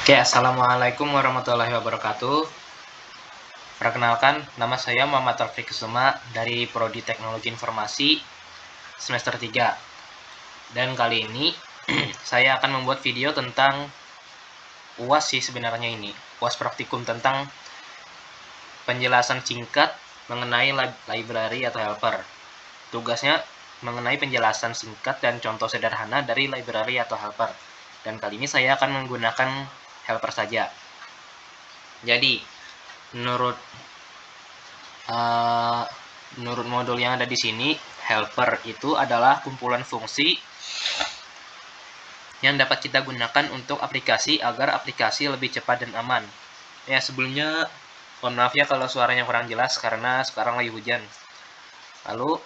Oke, assalamualaikum warahmatullahi wabarakatuh. Perkenalkan, nama saya Muhammad Taufik Kusuma dari Prodi Teknologi Informasi semester 3. Dan kali ini saya akan membuat video tentang UAS sih sebenarnya ini. UAS praktikum tentang penjelasan singkat mengenai library atau helper. Tugasnya mengenai penjelasan singkat dan contoh sederhana dari library atau helper. Dan kali ini saya akan menggunakan helper saja. Jadi, menurut modul yang ada di sini, helper itu adalah kumpulan fungsi yang dapat kita gunakan untuk aplikasi agar aplikasi lebih cepat dan aman. Ya, sebelumnya mohon maaf ya kalau suaranya kurang jelas karena sekarang lagi hujan. Lalu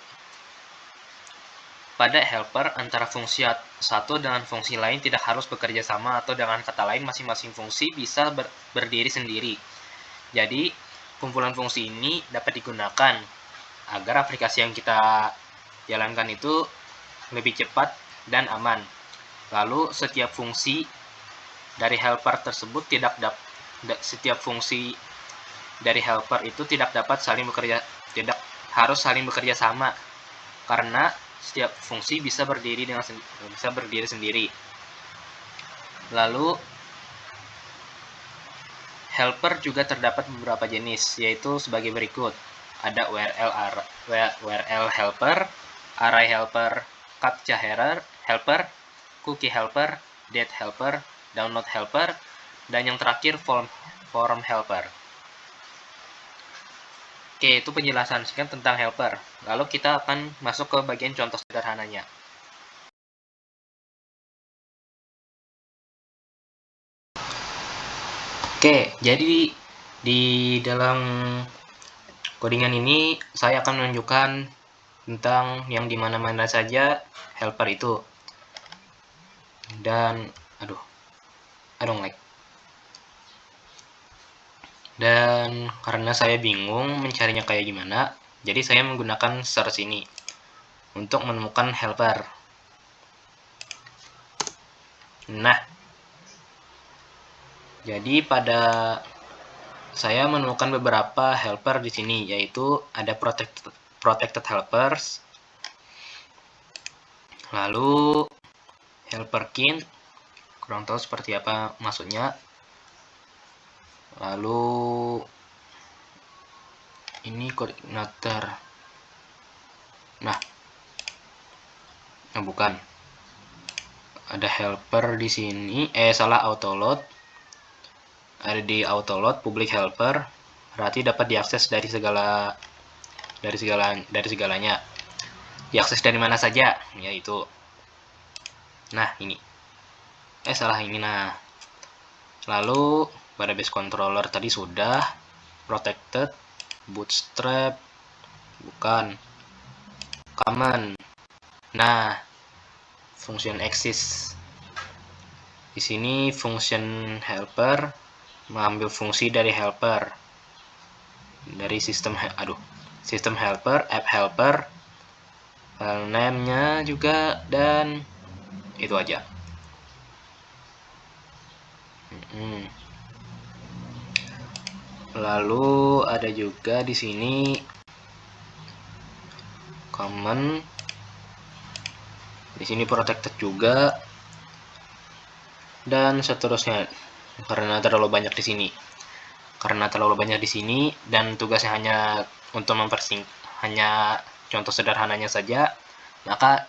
pada helper, antara fungsi satu dengan fungsi lain tidak harus bekerja sama, atau dengan kata lain masing-masing fungsi bisa berdiri sendiri. Jadi kumpulan fungsi ini dapat digunakan agar aplikasi yang kita jalankan itu lebih cepat dan aman. Lalu setiap fungsi dari helper tersebut tidak harus saling bekerja sama, karena setiap fungsi bisa berdiri sendiri. Lalu helper juga terdapat beberapa jenis, yaitu sebagai berikut. Ada URL helper, array helper, captcha helper, cookie helper, date helper, download helper, dan yang terakhir form helper. Oke, itu penjelasan singkat tentang helper. Lalu kita akan masuk ke bagian contoh sederhananya. Oke, jadi di dalam codingan ini saya akan menunjukkan tentang yang dimana-mana saja helper itu. Dan like. Dan karena saya bingung mencarinya kayak gimana, jadi saya menggunakan search ini untuk menemukan helper. Nah, jadi saya menemukan beberapa helper di sini, yaitu ada protected helpers, lalu helper kind, kurang tahu seperti apa maksudnya, lalu ini koordinator. Bukan. Ada helper di sini, autoload. Ada di autoload public helper, berarti dapat diakses dari segalanya. Diakses dari mana saja, yaitu ini. Lalu pada base controller tadi sudah, protected, bootstrap, bukan, common. Function exist. Di sini function helper mengambil fungsi dari helper, dari sistem helper, app helper, file name-nya juga, dan itu aja. Lalu ada juga di sini common, di sini protected juga, dan seterusnya. Karena terlalu banyak di sini dan tugasnya hanya untuk hanya contoh sederhananya saja, maka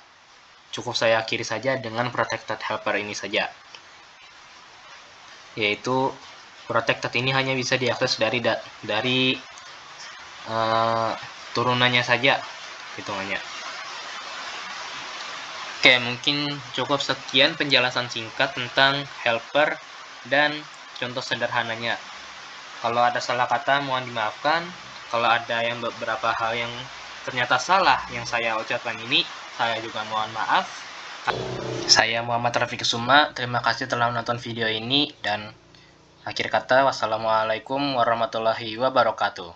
cukup saya akhiri saja dengan protected helper ini saja, yaitu protected ini hanya bisa diakses dari turunannya saja, hitungannya. Oke, mungkin cukup sekian penjelasan singkat tentang helper dan contoh sederhananya. Kalau ada salah kata mohon dimaafkan. Kalau ada yang beberapa hal yang ternyata salah yang saya ucapkan ini, saya juga mohon maaf. Saya Muhammad Taufik Kusuma, terima kasih telah menonton video ini, dan akhir kata wassalamualaikum warahmatullahi wabarakatuh.